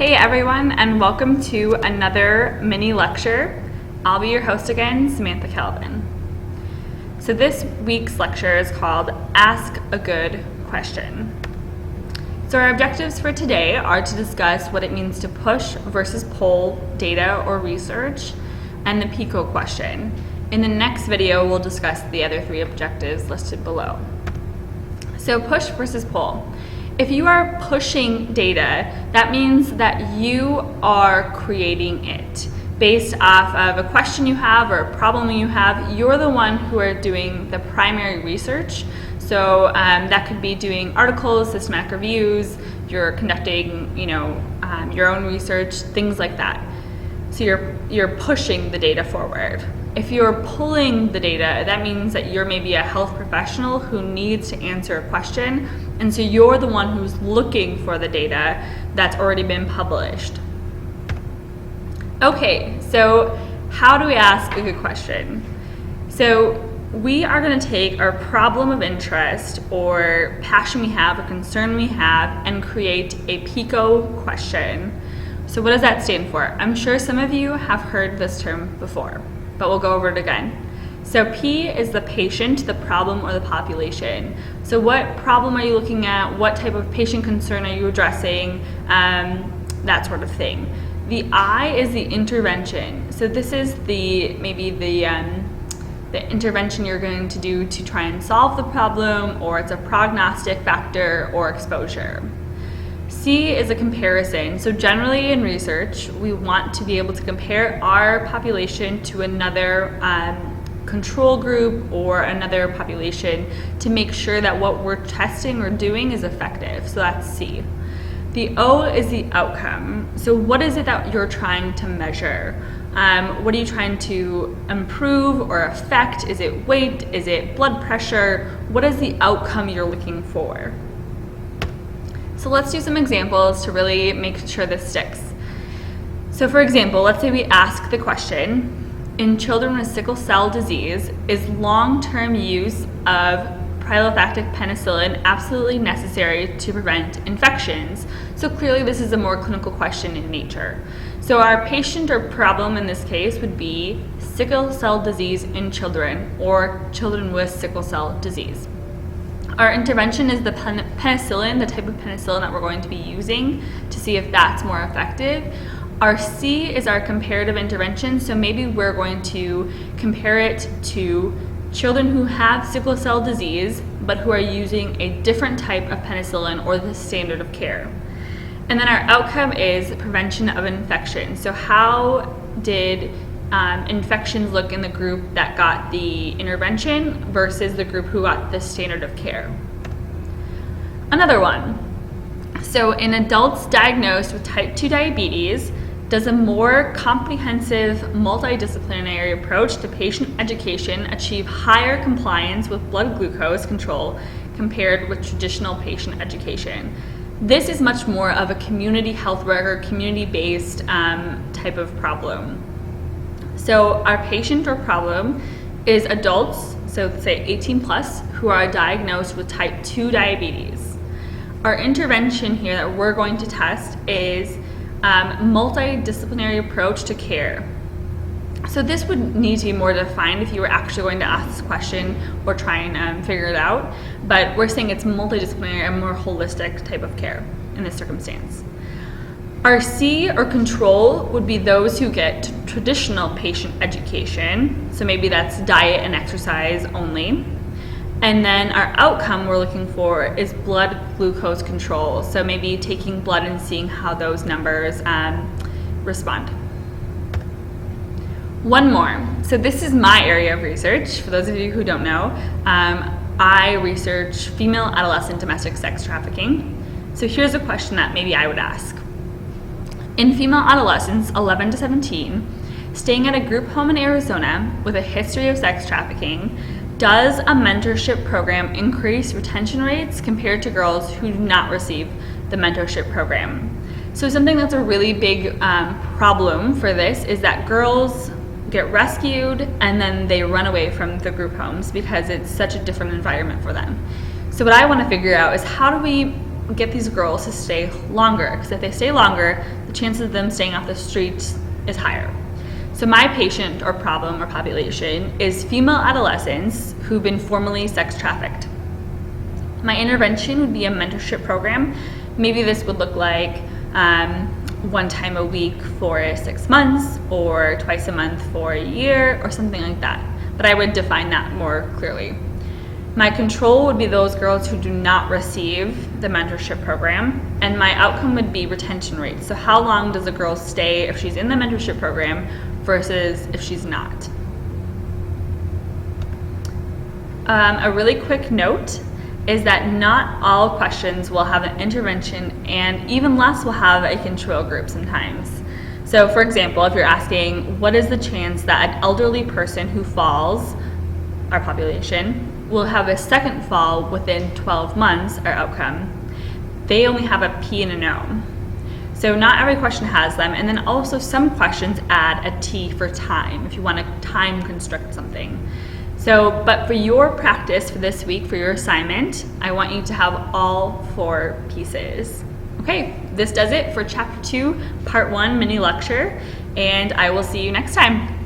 Hey everyone, and welcome to another mini lecture. I'll be your host again, Samantha Calvin. So this week's lecture is called Ask a Good Question. So our objectives for today are to discuss what it means to push versus pull data or research and the PICO question. In the next video, we'll discuss the other three objectives listed below. So push versus pull. If you are pushing data, that means that you are creating it based off of a question you have or a problem you have. You're the one who are doing the primary research. So that could be doing articles, systematic reviews, you're conducting, your own research, things like that. So you're pushing the data forward. If you're pulling the data, that means that you're maybe a health professional who needs to answer a question, and so you're the one who's looking for the data that's already been published. Okay, so how do we ask a good question? So we are going to take our problem of interest or passion we have or concern we have and create a PICO question. So what does that stand for? I'm sure some of you have heard this term before, but we'll go over it again. So P is the patient, the problem, or the population. So what problem are you looking at? What type of patient concern are you addressing? That sort of thing. The I is the intervention. So this is the intervention you're going to do to try and solve the problem, or it's a prognostic factor or exposure. C is a comparison. So generally in research, we want to be able to compare our population to another control group or another population to make sure that what we're testing or doing is effective. So that's C. The O is the outcome. So what is it that you're trying to measure? What are you trying to improve or affect? Is it weight? Is it blood pressure? What is the outcome you're looking for? So let's do some examples to really make sure this sticks. So for example, let's say we ask the question, in children with sickle cell disease, is long-term use of prophylactic penicillin absolutely necessary to prevent infections? So clearly this is a more clinical question in nature. So our patient or problem in this case would be sickle cell disease in children or children with sickle cell disease. Our intervention is the penicillin, the type of penicillin that we're going to be using to see if that's more effective. Our C is our comparative intervention, so maybe we're going to compare it to children who have sickle cell disease but who are using a different type of penicillin or the standard of care. And then our outcome is prevention of infection. So how did infections look in the group that got the intervention versus the group who got the standard of care? Another one. So in adults diagnosed with type 2 diabetes, does a more comprehensive multidisciplinary approach to patient education achieve higher compliance with blood glucose control compared with traditional patient education? This is much more of a community health worker, community-based type of problem. So our patient or problem is adults, so say 18 plus, who are diagnosed with type 2 diabetes. Our intervention here that we're going to test is multidisciplinary approach to care. So this would need to be more defined if you were actually going to ask this question or try and figure it out, but we're saying it's multidisciplinary and more holistic type of care in this circumstance. Our C or control would be those who get traditional patient education, so maybe that's diet and exercise only. And then our outcome we're looking for is blood glucose control, so maybe taking blood and seeing how those numbers respond. One more. So this is my area of research. For those of you who don't know, I research female adolescent domestic sex trafficking. So here's a question that maybe I would ask. In female adolescents 11 to 17, staying at a group home in Arizona with a history of sex trafficking, does a mentorship program increase retention rates compared to girls who do not receive the mentorship program? So something that's a really big problem for this is that girls get rescued and then they run away from the group homes because it's such a different environment for them. So what I want to figure out is how do we get these girls to stay longer, because if they stay longer, the chances of them staying off the streets is higher. So my patient or problem or population is female adolescents who've been formerly sex trafficked. My intervention would be a mentorship program. Maybe this would look like one time a week for 6 months, or twice a month for a year, or something like that. But I would define that more clearly. My control would be those girls who do not receive the mentorship program, and my outcome would be retention rate. So how long does a girl stay if she's in the mentorship program versus if she's not? A really quick note is that not all questions will have an intervention, and even less will have a control group sometimes. So for example, if you're asking, what is the chance that an elderly person who falls, our population, will have a second fall within 12 months, our outcome, they only have a P and an O. So not every question has them, and then also some questions add a T for time, if you want to time construct something. So, but for your practice for this week, for your assignment, I want you to have all 4 pieces. Okay, this does it for Chapter 2, Part 1 mini lecture, and I will see you next time.